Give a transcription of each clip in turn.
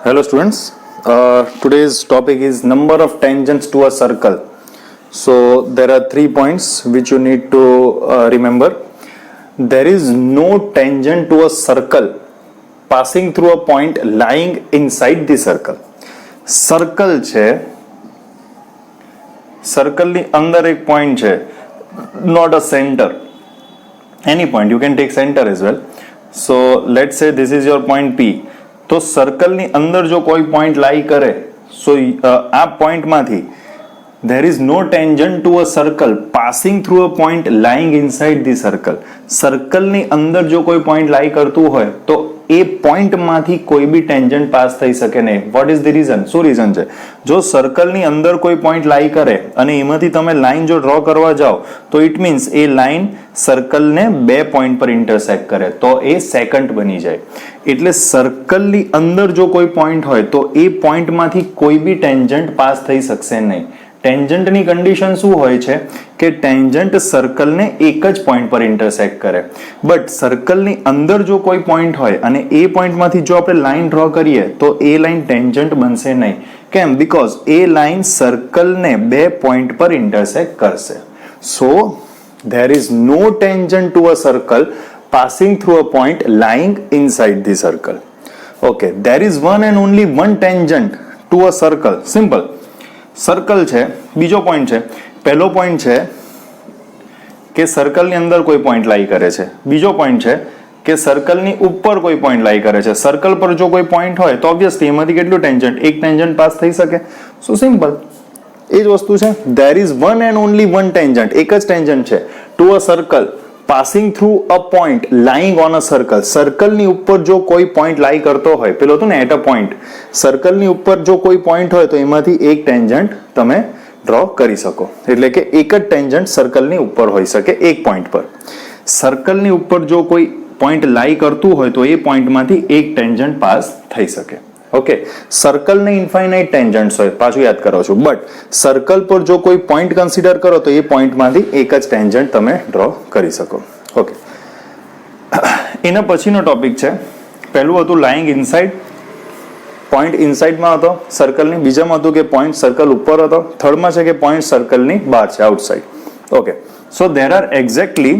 Hello students, today's topic is number of tangents to a circle. So there are 3 points which you need to remember. There is no tangent to a circle passing through a point lying inside the circle. Circle છે, circle ની અંદર એક point છે, not a center. Any point, you can take center as well. So let's say this is your point P. તો સર્કલની અંદર જો કોઈ point લાઈ કરે સો આ પોઈન્ટમાંથી there is no tangent to a circle passing through a point lying inside the circle. સર્કલની અંદર જો કોઈ પોઈન્ટ લાઈ કરતું હોય તો એ પોઈન્ટમાંથી કોઈ બી ટેન્જન્ટ પાસ થઈ શકે નહીં. What is the reason? શું રીઝન છે? જો સર્કલની અંદર કોઈ પોઈન્ટ લાઈ કરે અને એમાંથી તમે લાઈન જો ડ્રો કરવા જાઓ તો ઇટ મીન્સ એ લાઈન સર્કલને બે પોઈન્ટ પર ઇન્ટરસેક્ટ કરે તો એ સેકન્ડ બની જાય. એટલે સર્કલની અંદર જો કોઈ પોઈન્ટ હોય તો એ પોઈન્ટમાંથી કોઈ બી ટેન્જન્ટ પાસ થઈ શકશે નહીં. ટેન્જન્ટની કન્ડિશન શું હોય છે કે ટેન્જન્ટ સર્કલને એક જ પોઈન્ટ પર ઇન્ટરસેક્ટ કરે. બટ સર્કલની અંદર જો કોઈ પોઈન્ટ હોય અને એ પોઈન્ટમાંથી જો આપણે લાઈન ડ્રો કરીએ તો એ લાઈન ટેન્જન્ટ બનશે નહીં. કેમ? બીકોઝ એ લાઈન સર્કલને બે પોઈન્ટ પર ઇન્ટરસેક્ટ કરશે. સો there is no tangent to a circle passing through a point lying inside the circle. Okay, there is one and only one tangent to a circle. Simple. Circle છે, બીજો point છે. પહેલો point છે કે સર્કલની અંદર કોઈ point લાઈ કરે છે. બીજો પોઈન્ટ છે કે સર્કલની ઉપર કોઈ પોઈન્ટ લાઈ કરે છે. સર્કલ પર જો કોઈ પોઈન્ટ હોય તો ઓબ્વિયસલી એમાંથી કેટલું ટેન્જન્ટ? એક ટેન્જન્ટ પાસ થઈ શકે. સો સિમ્પલ. એ જ વસ્તુ છે. there is one and only one tangent, એક જ ટેન્જન્ટ છે to a circle passing through a point lying on a circle. સર્કલની ઉપર જો કોઈ પોઈન્ટ લાઈ કરતો હોય, પેલો હતું ને એટ અ પોઈન્ટ, સર્કલની ઉપર જો કોઈ પોઈન્ટ હોય તો એમાંથી એક ટેન્જન્ટ તમે ડ્રો કરી શકો. એટલે કે એક જ ટેન્જન્ટ સર્કલની ઉપર હોઈ શકે એક પોઈન્ટ પર. સર્કલની ઉપર જો કોઈ પોઈન્ટ લાઈ કરતું હોય તો એ પોઈન્ટમાંથી એક ટેન્જન્ટ પાસ થઈ શકે. ઓકે, સર્કલને ઇન્ફાઇનાઇટ ટેન્જન્ટ્સ હોય, પાછું યાદ કરો છું. બટ સર્કલ પર જો કોઈ પોઈન્ટ કન્સિડર કરો તો એ પોઈન્ટમાંથી એક જ ટેન્જન્ટ તમે ડ્રો કરી શકો. ઓકે, એના પછીનો ટોપિક છે, પહેલું હતું લાઇંગ ઇનસાઇડ, પોઈન્ટ ઇનસાઇડમાં હતો સર્કલની. બીજામાં હતું કે પોઈન્ટ સર્કલ ઉપર હતો. થર્ડમાં છે કે પોઈન્ટ સર્કલની બહાર છે, outside. Okay, so there are exactly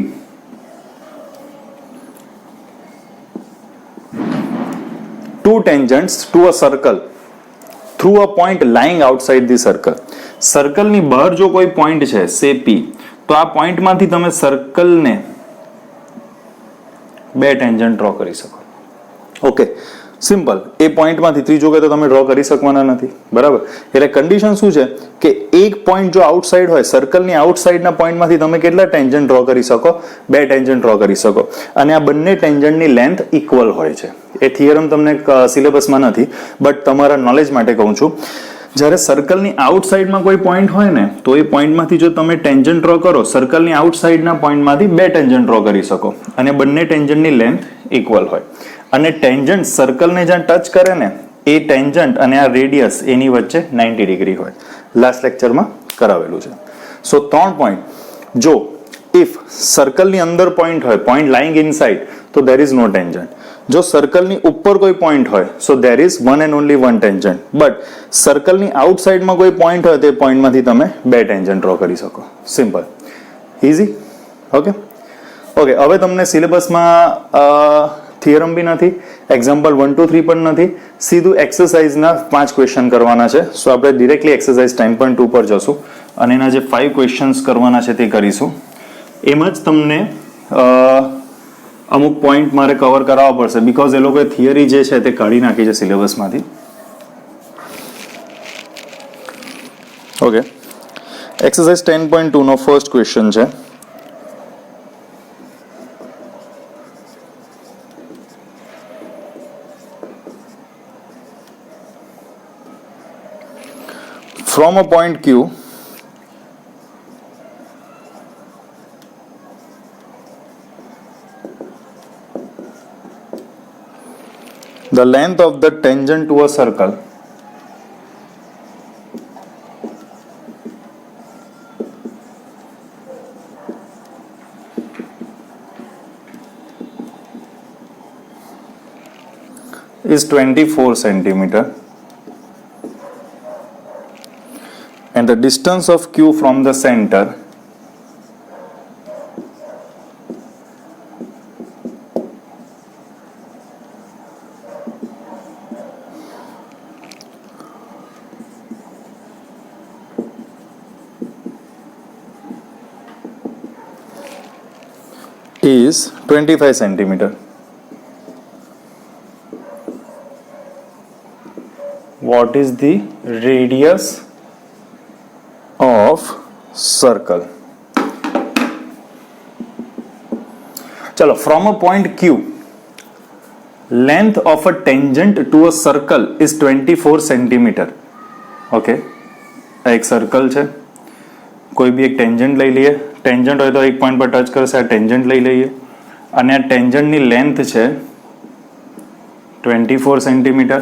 two tangents to a circle through a point lying outside the circle. સર્કલની બહાર જો કોઈ પોઈન્ટ છે સે P, તો આ પોઈન્ટમાંથી તમે સર્કલને બે ટેન્જન્ટ ડ્રો કરી શકો. Okay, simple. એ પોઈન્ટમાંથી ત્રીજો કે તો તમે ડ્રો કરી શકવાના નથી. બરાબર? એટલે કન્ડિશન શું છે કે એક પોઈન્ટ જો આઉટસાઇડ હોય, સર્કલની આઉટસાઇડના પોઈન્ટમાંથી તમે કેટલા ટેન્જન્ટ ડ્રો કરી શકો? બે ટેન્જન્ટ ડ્રો કરી શકો. અને આ બંને ટેન્જન્ટની લેન્થ ઇક્વલ હોય છે. એ થિયરમ તમને સિલેબસમાં નથી, બટ તમારા નોલેજ માટે કહું છું. જ્યારે સર્કલની આઉટસાઇડમાં કોઈ પોઈન્ટ હોય ને તો એ પોઈન્ટમાંથી જો તમે ટેન્જન્ટ ડ્રો કરો, સર્કલની આઉટસાઇડના પોઈન્ટમાંથી બે ટેન્જન્ટ ડ્રો કરી શકો. અને બંને ટેન્જન્ટની લેન્થ ઇક્વલ હોય. અને ટેન્જન્ટ સર્કલને જ્યાં ટચ કરે ને એ ટેન્જન્ટ અને આ રેડિયસ એની વચ્ચે 90 ડિગ્રી હોય. લાસ્ટ લેક્ચરમાં કરાવેલું છે. સો 3 પોઈન્ટ. જો ઇફ સર્કલની અંદર પોઈન્ટ હોય, પોઈન્ટ લાઇંગ ઇનસાઇડ, તો there is no tangent. જો સર્કલની ઉપર કોઈ પોઈન્ટ હોય so there is one and only one tangent. But સર્કલની આઉટસાઇડમાં કોઈ પોઈન્ટ હોય તે પોઈન્ટમાંથી તમે બે ટેન્જન્ટ ડ્રો કરી શકો. Simple, easy. Okay, okay. હવે તમને સિલેબસમાં થિયરમ બી નથી, એક્ઝામ્પલ 1, 2, 3 પણ નથી. સીધું એક્સરસાઇઝના 5 ક્વેશ્ચન કરવાના છે. સો આપણે ડિરેક્ટલી એક્સરસાઇઝ 10.2 પર જશું અને એના જે 5 ક્વેશ્ચન્સ કરવાના છે તે કરીશું. એમાં જ તમને અમુક પોઈન્ટ મારે કવર કરાવવા પડશે, બીકોઝ એ લોકોએ થિયરી જે છે તે કાઢી નાખી છે સિલેબસમાંથી. ઓકે, એક્સરસાઇઝ 10.2 નો ફર્સ્ટ ક્વેશ્ચન છે. From a point Q, the length of the tangent to a circle is 24 centimeter and the distance of Q from the center is 25 centimeter. What is the radius of circle? चलो, from a point Q, length of a tangent to a circle is 24 centimeter. Okay, एक circle છે, કોઈ બી એક tangent લઈ લઈએ. Tangent હોય તો એક પોઈન્ટ પર ટચ કરશે, આ ટેન્જન્ટ લઈ લઈએ અને આ ટેન્જન્ટની લેન્થ છે 24 centimetre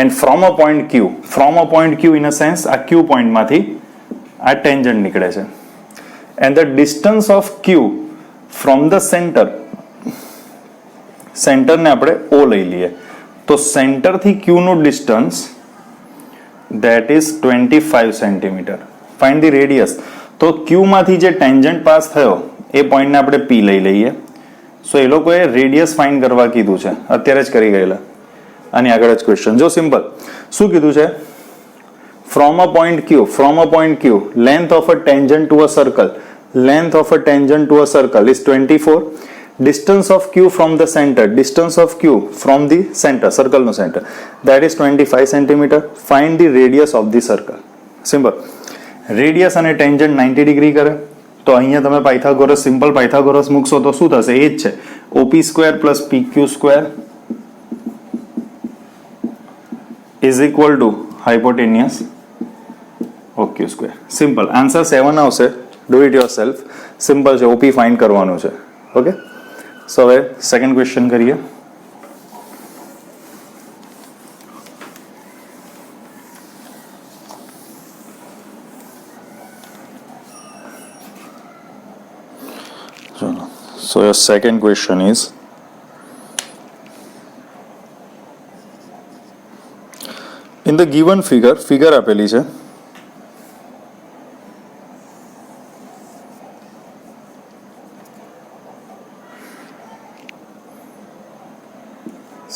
and from a point Q in a sense આ ક્યુ પોઈન્ટમાંથી આ ટેન્જન્ટ નીકળે છે and the distance of Q from the સેન્ટરને આપણે ઓ લઈ લઈએ તો સેન્ટરથી ક્યુનું distance that is 25 centimetre. Find the radius. તો ક્યુ માંથી જે ટેન્જન્ટ પાસ થયો એ પોઈન્ટને આપણે પી લઈ લઈએ. સો એ લોકોએ રેડિયસ ફાઇન્ડ કરવા કીધું છે, અત્યારે જ કરી ગયેલા. આની આગળ જ ક્વેશ્ચન જો સિમ્પલ શું કીધું છે? From a point Q length of a tangent to a circle is 24. Distance of Q from the centre સર્કલનું centre that is 25 centimetre. Find the radius of the circle. Simple. Radius અને tangent 90 degree કરે તો અહીંયા તમે Pythagoras simple Pythagoras મૂકશો તો શું થશે? એ જ છે OP square plus PQ square is equal to hypotenuse OQ square. Simple answer 7 આવશે. Do it yourself. Simple છે, ઓપી ફાઇન્ડ કરવાનું છે. ઓકે, સો હવે સેકન્ડ ક્વેશ્ચન કરીએ. So your second question is, in the given figure આપેલી છે,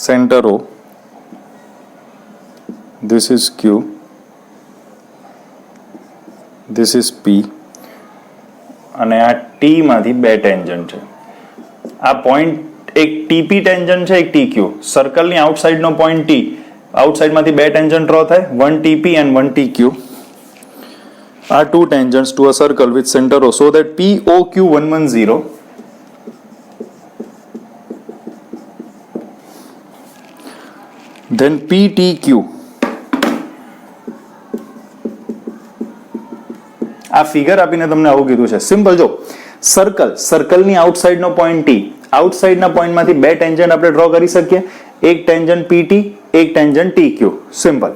center O, this is Q, this is P અને આ T માંથી બે ટેન્જન્ટ છે. આ પોઈન્ટ એક TP ટેન્જન્ટ છે, એક TQ. સર્કલની આઉટસાઇડનો પોઈન્ટ T, આઉટસાઇડમાંથી બે ટેન્જન્ટ ડ્રો થાય, one TP and one TQ. Are two tangents to a circle with center O so that POQ110 then PTQ. આ ફિગર આપીને તમને આવું કીધું છે. સિમ્પલ જો સર્કલની આઉટસાઇડનો પોઈન્ટ T, આઉટસાઇડના પોઈન્ટમાંથી બે ટેન્જન્ટ આપણે ડ્રો કરી શકીએ, એક ટેન્જન્ટ PT, એક ટેન્જન્ટ TQ. સિમ્પલ.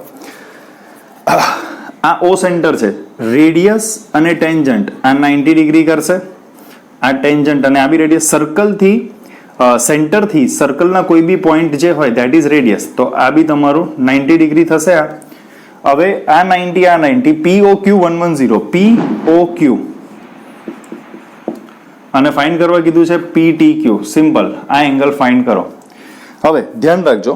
આ O સેન્ટર છે, રેડિયસ અને ટેન્જન્ટ આ 90 ડિગ્રી કરશે, આ ટેન્જન્ટ અને આ બી રેડિયસ. સર્કલથી સેન્ટરથી સર્કલના કોઈ બી પોઈન્ટ જે હોય ધેટ ઇઝ રેડિયસ, તો આ બી તમારું 90 ડિગ્રી થશે. આ હવે આ 90 POQ110 POQ અને ફાઇન્ડ કરવા કીધું છે PTQ. સિમ્પલ, આ એંગલ ફાઇન્ડ કરો. હવે ધ્યાન રાખજો,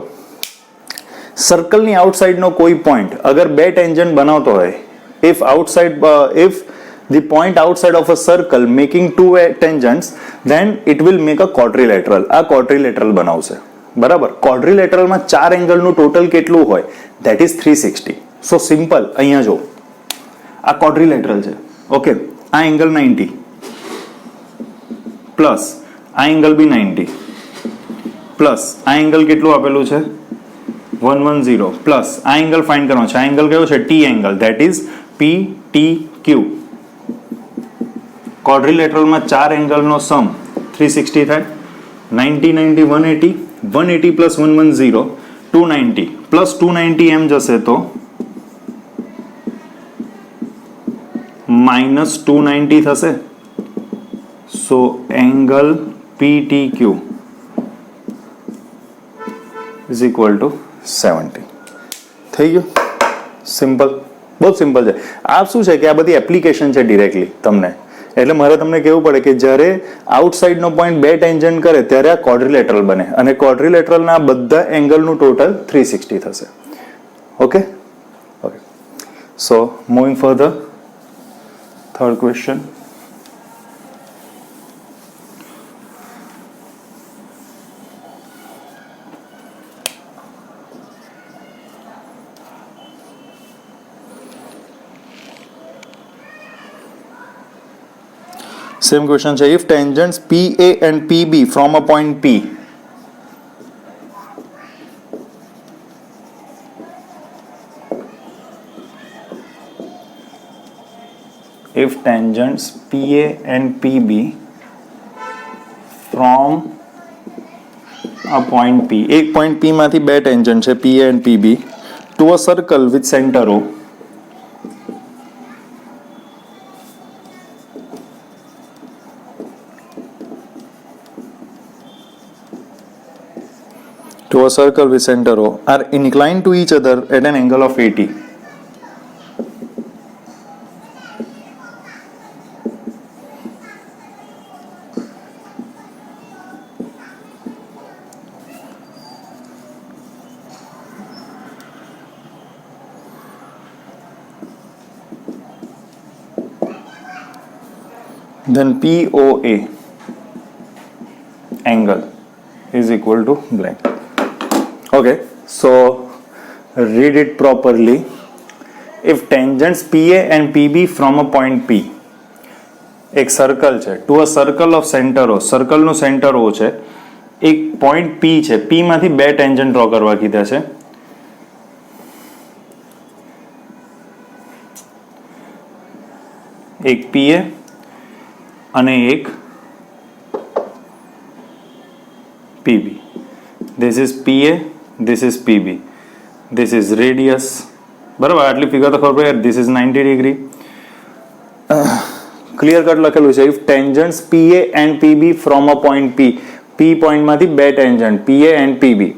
સર્કલની આઉટસાઇડનો કોઈ પોઈન્ટ અગર બે ટેન્જન્ટ બનાવતો હોય, if the point outside of a circle making two tangents, then it will make a quadrilateral. આ quadrilateral બનાવશે, બરાબર. quadrilateralમાં ચાર એંગલનું ટોટલ કેટલું હોય? that is 360. સો સિમ્પલ, અહીંયા જો આ quadrilateral છે. ઓકે, આ એંગલ 90 પ્લસ આ એંગલ બી 90 પ્લસ આ એંગલ કેટલું આપેલું છે? 110 પ્લસ આ એંગલ ફાઇન્ડ કરવાનો છે. આ એંગલ કયો છે? T angle, that is PTQ. ક્વોડ્રિલેટરલમાં ચાર એંગલનો સમ 360 થાય. 90 90 180, 180 પ્લસ 110 290 પ્લસ 290 એમ જશે તો માઇનસ 290 થશે. So angle PTQ is equal to 70. થઈ ગયું? સિમ્પલ, બહુ સિમ્પલ છે. આ શું છે કે આ બધી એપ્લિકેશન છે ડિરેક્ટલી તમને, એટલે મારે તમને કહેવું પડે કે જ્યારે આઉટસાઇડનો પોઈન્ટ બે ટેન્જન્ટ કરે ત્યારે આ ક્વોડ્રિલેટરલ બને, અને ક્વોડ્રિલેટરલના બધા એંગલનું ટોટલ 360 થશે. Okay okay, so moving further, third question. Same question છે. If tangents PA and PB from a point P, if tangents PA and PB from a point P, એક point P માંથી બે tangent છે PA and PB to a circle with center O, to a circle with center O are inclined to each other at an angle of 80. Then POA angle is equal to blank. Okay, so read it properly. If tangents PA and PB from a point P, એક circle છે to a circle of centre O, સર્કલનું centre O છે, એક point P છે, P માંથી બે tangent draw કરવા કીધા છે. એક PA અને એક PB. This is PA, this is PB, this is radius. બરાબર, આટલી ફિગર તો ખબર પડે. This is 90 degree. Clear cut લખેલું છે. If tangents PA and PB from a point P, P point માંથી બે tangent PA and PB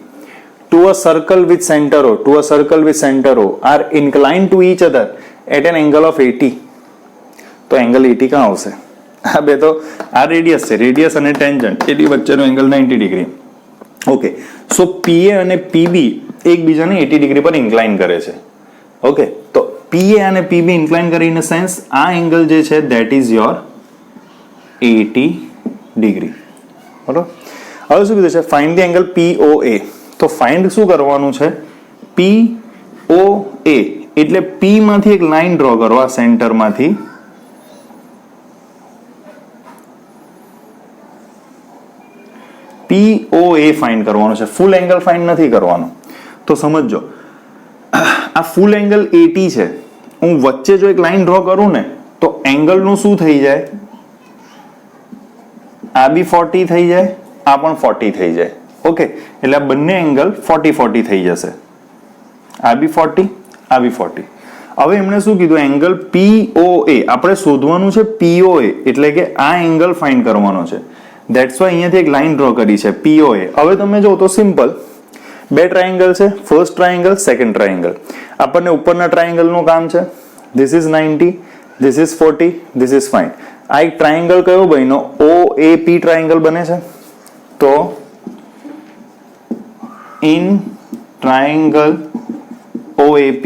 to a circle with center O, to a circle with center O are inclined to each other at an angle of 80. તો angle 80 ક્યાં આવશે? આ બે તો આ radius છે, રેડિયસ અને ટેન્જન્ટ એની વચ્ચેનો એંગલ 90 ડિગ્રી. ઓકે, સો PA અને PB એકબીજાને 80 ડિગ્રી પર ઇન્ક્લાઇન કરે છે. ઓકે, તો PA અને PB ઇન્ક્લાઇન કરે ઇન સેન્સ આ એંગલ જે છે ધેટ ઇઝ યોર 80 ડિગ્રી. બરોબર. હવે શું કીધું છે? Find the angle POA. તો ફાઇન્ડ શું કરવાનું છે? POA એટલે P માંથી એક લાઈન ડ્રો કરો આ સેન્ટરમાંથી, POA ફાઇન્ડ કરવાનો છે. ફૂલ એંગલ ફાઇન્ડ નથી કરવાનો. તો સમજો, આ ફૂલ એંગલ 80 છે, હું વચ્ચે જો એક લાઈન ડ્રો કરું ને તો એંગલનું શું થઈ જાય? આ બી 40 થઈ જાય, આ પણ 40 થઈ જાય. ઓકે, એટલે આ બંને એંગલ 40-40 થઈ જશે. આ બી 40, આ બી 40. હવે એમણે શું કીધું? એંગલ POA આપણે શોધવાનું છે. POA એટલે કે આ એંગલ ફાઇન્ડ કરવાનો છે. ધેટ્સ વાય અહીંયાથી એક લાઈન ડ્રો કરી છે POA. હવે તમે જો તો સિમ્પલ, બે ટ્રાયેંગલ છે, ફર્સ્ટ ટ્રાયેંગલ, સેકન્ડ ટ્રાયેંગલ. આપણને ઉપરના ટ્રાયેંગલનું કામ છે. This is 90, this is 40, this is fine. આ એક ટ્રાયેંગલ કયો બન્યો? OAP ટ્રાયેંગલ બને છે. તો ઇન ટ્રાયેંગલ OAP,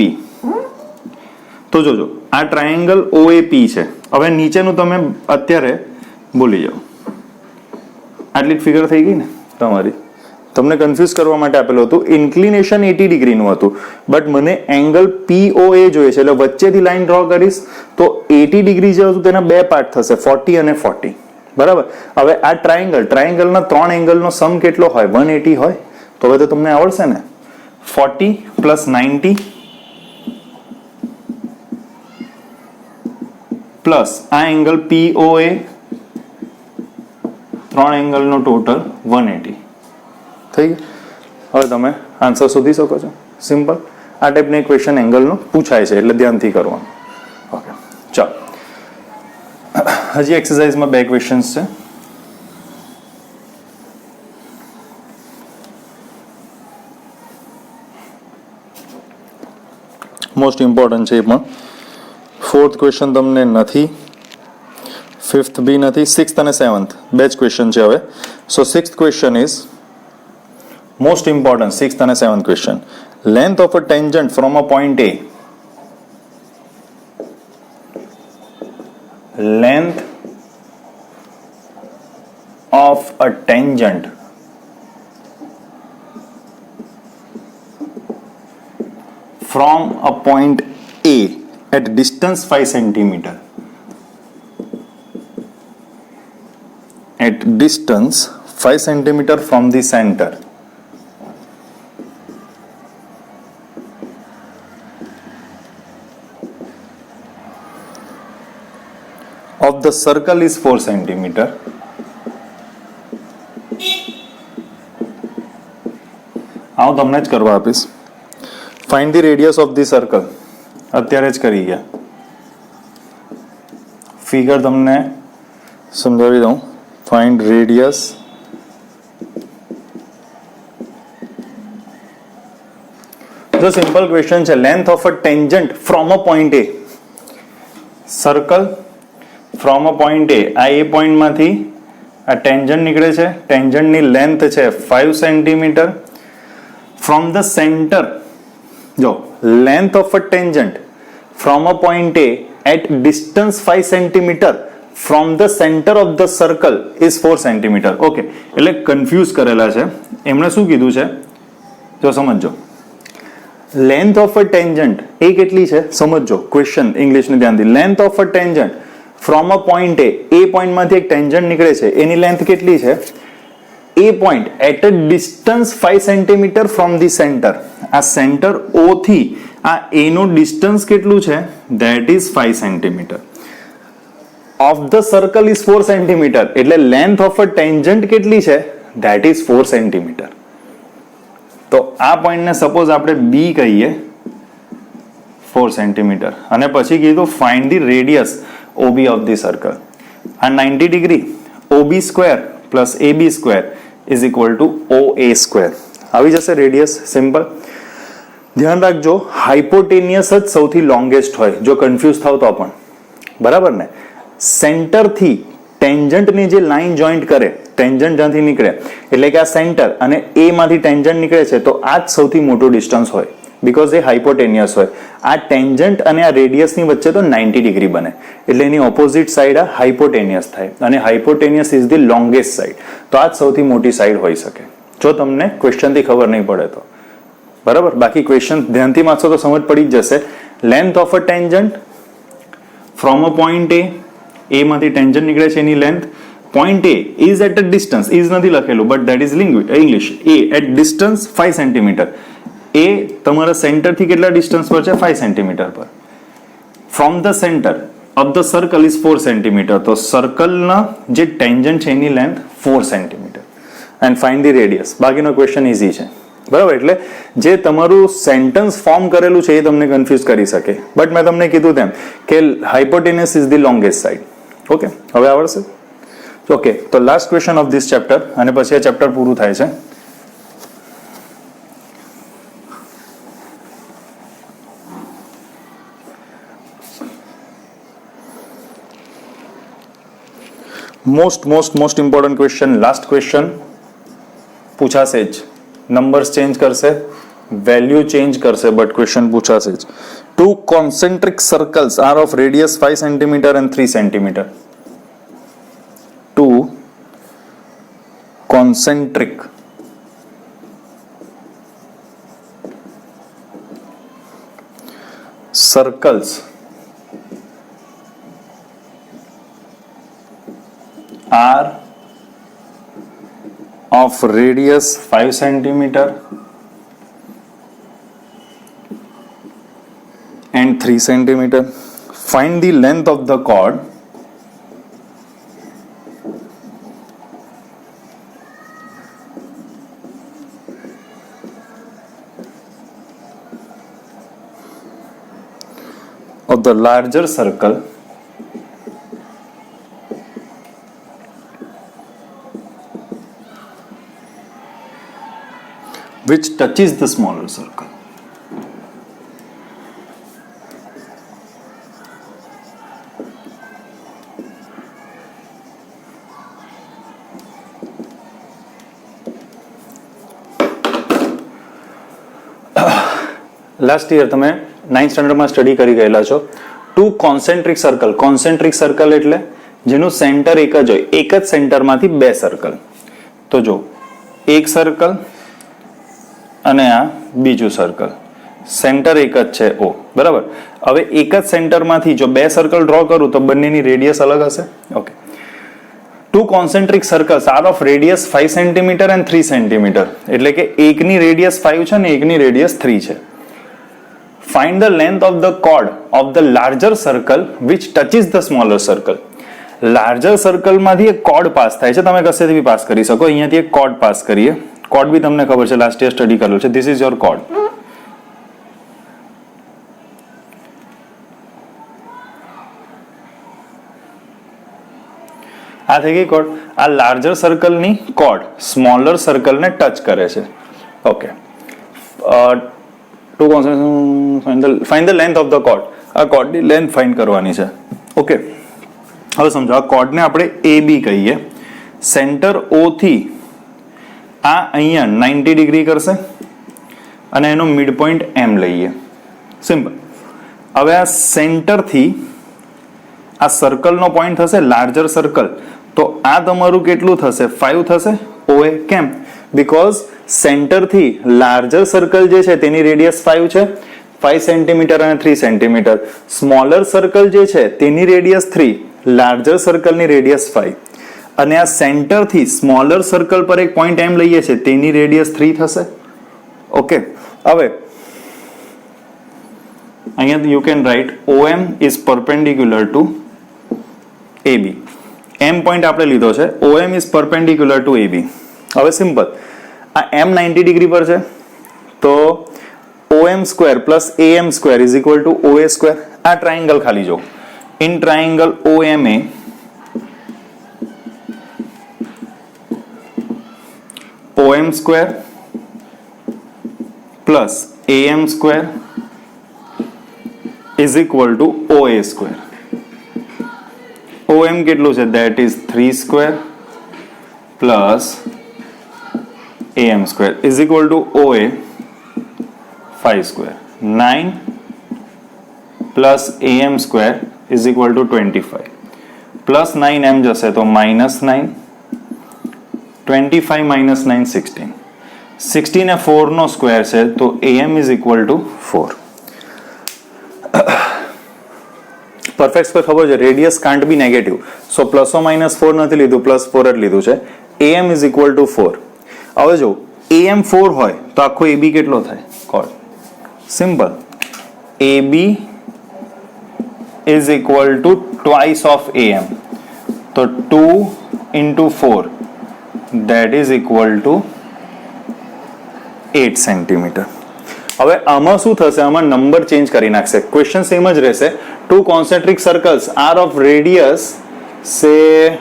તો જોજો આ ટ્રાયેંગલ OAP છે. હવે નીચેનું તમે અત્યારે ભૂલી જાઓ. આટલી ફિગર થઈ ગઈ ને તમારી. તમને કન્ફ્યુઝ કરવા માટે આપેલું હતું. ઇન્ક્લિનેશન 80 ડિગ્રીનું હતું, બટ મને એંગલ POA જોઈએ છે, એટલે વચ્ચેથી લાઈન ડ્રો કરીશ તો 80 ડિગ્રી જે હતું તેના બે પાર્ટ થશે, 40 અને 40. બરાબર. હવે આ ટ્રાયેંગલના ત્રણ એંગલનો સમ કેટલો હોય? 180 હોય. તો હવે તો તમને આવડશે ને. 40 પ્લસ 90 પ્લસ આ એંગલ POA, ત્રણ એંગલનો ટોટલ 180 થઈ ગયું. હવે તમે આન્સર શોધી શકો છો. સિમ્પલ. આ ટાઈપની ક્વેશ્ચન એંગલનો પૂછાય છે, એટલે ધ્યાનથી કરવાનું. ઓકે, ચાલો. હજી એક્સરસાઇઝમાં બે ક્વેશ્ચન્સ છે. મોસ્ટ ઇમ્પોર્ટન્ટ છે એ પણ. ફોર્થ ક્વેશ્ચન તમને નથી, ફિફ્થ બી નથી, સિક્સ્થ અને સેવન્થ બે જ ક્વેશ્ચન છે હવે. So sixth question is most important, sixth અને seventh question. Length of a tangent from a point A, length of a tangent from a point A at distance 5 centimeter, at distance 5 centimeter from the center, of the circle is 4 centimeter. હું તમને જ કરવા આપીશ. Find the radius of the circle, અત્યારે જ કરી ગયા. Figure તમને સમજાવી દઉં. ફાઇન્ડ રેડિયસ જો સિમ્પલ ક્વેશ્ચન છે. Length of a tangent from a point A, circle from a point A, આ એ પોઈન્ટમાંથી આ ટેન્જન્ટ નીકળે છે. ટેન્જન્ટની લેન્થ છે 5 સેન્ટીમીટર. ફ્રોમ ધ સેન્ટર, જો length of a tangent from a point A at distance 5 centimetre from the centre of the circle is 4 centimetre. Okay, એટલે confuse કરેલા છે. એમણે શું કીધું છે જો સમજો. લેન્થ ઓફ અ ટેન્જન્ટ એ કેટલી છે સમજો. ક્વેશ્ચન ઇંગ્લિશને ધ્યાનથી. Length of a tangent from a point A પોઈન્ટમાંથી એક ટેન્જન્ટ નીકળે છે, એની લેન્થ કેટલી છે? એ point at a distance 5 centimetre from the centre. આ સેન્ટર ઓ થી આ એ નું ડિસ્ટન્સ કેટલું છે? That is 5 centimetre. Of the circle is 4 centimetre, એટલે લેન્થ ઓફ અ ટેન્જન્ટ કેટલી છે? That is 4 centimetre. તો આ પોઈન્ટને સપોઝ આપણે બી કહીએ, 4 સેન્ટીમીટર, અને પછી કીધું find the radius OB of the circle. આ 90 degree, OB square plus AB square is equal to OA square. આવી જશે રેડિયસ. સિમ્પલ. ધ્યાન રાખજો, હાઇપોટેનિયસ જ સૌથી લોંગેસ્ટ હોય, જો કન્ફ્યુઝ થાવ તો પણ. બરાબર ને? સેન્ટરથી ટેન્જન્ટની જે લાઈન જોઈન્ટ કરે, ટેન્જન્ટ જ્યાંથી નીકળે, એટલે કે આ સેન્ટર અને એ માંથી ટેન્જન્ટ નીકળે છે, તો આ જ સૌથી મોટું ડિસ્ટન્સ હોય, બીકોઝ એ હાઇપોટેનિયસ હોય. આ ટેન્જન્ટ અને આ રેડિયસની વચ્ચે તો 90 ડિગ્રી બને, એટલે એની ઓપોઝિટ સાઈડ આ હાઇપોટેનિયસ થાય, અને હાઇપોટેનિયસ ઇઝ ધી લોંગેસ્ટ સાઈડ. તો આ જ સૌથી મોટી સાઈડ હોઈ શકે, જો તમને ક્વેશ્ચનથી ખબર નહીં પડે તો. બરાબર? બાકી ક્વેશ્ચન ધ્યાનથી વાંચો તો સમજ પડી જ જશે. Length of a tangent from a point A માંથી ટેન્જન્ટ નીકળે છે, એની length. Point A is at a distance, is નથી લખેલું but that is English. A at distance 5 centimetre. એ તમારા સેન્ટરથી કેટલા ડિસ્ટન્સ પર છે? 5 સેન્ટીમીટર પર. From the centre of the circle is 4 centimetre. તો સર્કલના જે ટેન્જન્ટ છે એની length 4 centimetre. And find the radius. બાકીનો ક્વેશ્ચન ઇઝી છે. બરાબર? એટલે જે તમારું સેન્ટેન્સ ફોર્મ કરેલું છે એ તમને કન્ફ્યુઝ કરી શકે, બટ મેં તમને કીધું તેમ કે hypotenuse is the longest side. Okay, હવે આવડશે? ઓકે, તો last question of this chapter, અને પછી આ ચેપ્ટર પૂરું થાય છે. Most important question, last question પૂછાશે જ. નંબર્સ ચેન્જ કરશે, વેલ્યુ ચેન્જ કરશે, બટ ક્વેશ્ચન પૂછાશે જ. 2 concentric circles are of radius 5 centimeter and 3 centimeter. 2 concentric circles are of radius 5 centimeter and 3 centimeter. Find the length of the chord of the larger circle which touches the smaller circle. Last year તમે 9th સ્ટાન્ડર્ડમાં study કરી ગયેલા છો. 2 concentric circle. Concentric circle એટલે જેનું centre એક જ હોય, એક જ સેન્ટરમાંથી 2 સર્કલ. તો જો એક સર્કલ અને આ બીજું સર્કલ, સેન્ટર એક જ છે O, બરાબર. હવે એક જ સેન્ટરમાંથી જો 2 સર્કલ ડ્રો કરું તો બંનેની રેડિયસ અલગ હશે. Okay. 2 concentric circles are of radius 5 cm and 3 cm. એટલે કે એકની રેડિયસ 5 છે અને એકની રેડિયસ 3 છે. Find the length of the chord of the larger circle which touches the smaller circle. Larger સર્કલમાંથી એક કોર્ડ પાસ થાય છે, તમે કશેથી બી પાસ કરી શકો. અહીંયાથી એક કોર્ડ પાસ કરીએ. કોર્ડ બી તમને ખબર છે, લાસ્ટ યર સ્ટડી કરેલું છે. This is your chord. આ થઈ ગઈ કોર્ડ. આ લાર્જર સર્કલની કોર્ડ સ્મોલર સર્કલને ટચ કરે છે. Okay. Find the length of the chord. આ કોર્ડની લેન્થ ફાઇન્ડ કરવાની છે. ઓકે. હવે સમજો, આ કોર્ડને આપણે AB કહીએ. સેન્ટર O થી આ અહીંયા 90 ડિગ્રી કરશે અને એનો મિડ પોઈન્ટ M લઈએ. સિમ્પલ. હવે આ સેન્ટરથી આ સર્કલનો પોઈન્ટ થશે લાર્જર સર્કલ, તો આ તમારું કેટલું થશે? 5 થશે OA. કેમ? બીકોઝ સેન્ટરથી લાર્જર સર્કલ જે છે તેની રેડિયસ 5 છે, 5 સેન્ટીમીટર અને 3 સેન્ટીમીટર. સ્મોલર સર્કલ જે છે તેની રેડિયસ 3, લાર્જર સર્કલની રેડિયસ 5. અને આ સેન્ટરથી સ્મોલર સર્કલ પર એક પોઈન્ટ M લઈએ છે, તેની રેડિયસ 3 થશે. ઓકે. હવે અહીંયા you can write OM is perpendicular to AB. M point આપણે લીધો છે, OM is perpendicular to AB. હવે સિમ્પલ, આ M 90 ડિગ્રી પર છે, તો OM square plus AM square is equal to OA square. આ ટ્રાયંગલ ખાલી જો, in triangle OMA OM square plus AM square is equal to OA square. OM કેટલું છે? That is 3 square plus AM square is equal to OA 5 square. 9 plus AM square is equal to 25. Plus 9M જશે તો minus 9. 25 minus 9 16. 16 એ 4 નો square છે, તો AM is equal to 4. Perfect square ખબર છે, radius can't be negative, so plus or minus 4 નથી લીધું, પ્લસ 4 જ લીધું છે. AM is equal to 4. હવે જો AM 4 હોય તો આખો AB કેટલો થાય? Chord. Simple. AB is equal to twice of AM. તો 2 into 4 that is equal to 8 centimeter. હવે આમાં શું થશે? આમાં નંબર ચેન્જ કરી નાખશે. ક્વેશ્ચન સેમ જ રહેશે. 2 concentric circles are of radius say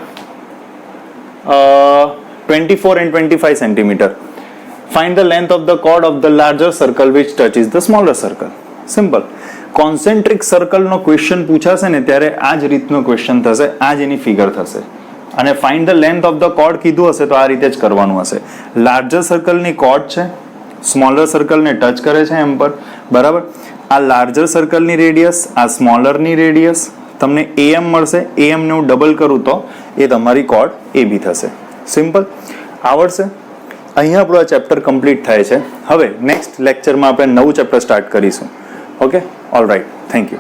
24 and 25 centimeter. Find the length of the chord of the larger circle which touches the smaller circle. Simple. Concentric સર્કલનો ક્વેશ્ચન પૂછાશે ને ત્યારે આ જ રીતનો ક્વેશ્ચન થશે, આ જ એની ફિગર થશે. અને find the length of the chord કીધું હશે તો આ રીતે જ કરવાનું હશે. લાર્જર સર્કલની કોર્ડ છે, સ્મોલર સર્કલને ટચ કરે છે એમ પર, બરાબર. આ લાર્જર સર્કલની રેડિયસ, આ સ્મોલરની રેડિયસ, તમને AM મળશે. AM ને હું ડબલ કરું તો એ તમારી કોર્ડ AB થશે. સિમ્પલ. આવડશે? અહીંયા આપણું આ ચેપ્ટર કમ્પ્લીટ થાય છે. હવે નેક્સ્ટ લેક્ચરમાં આપણે નવું ચેપ્ટર સ્ટાર્ટ કરીશું. Okay, all right, thank you.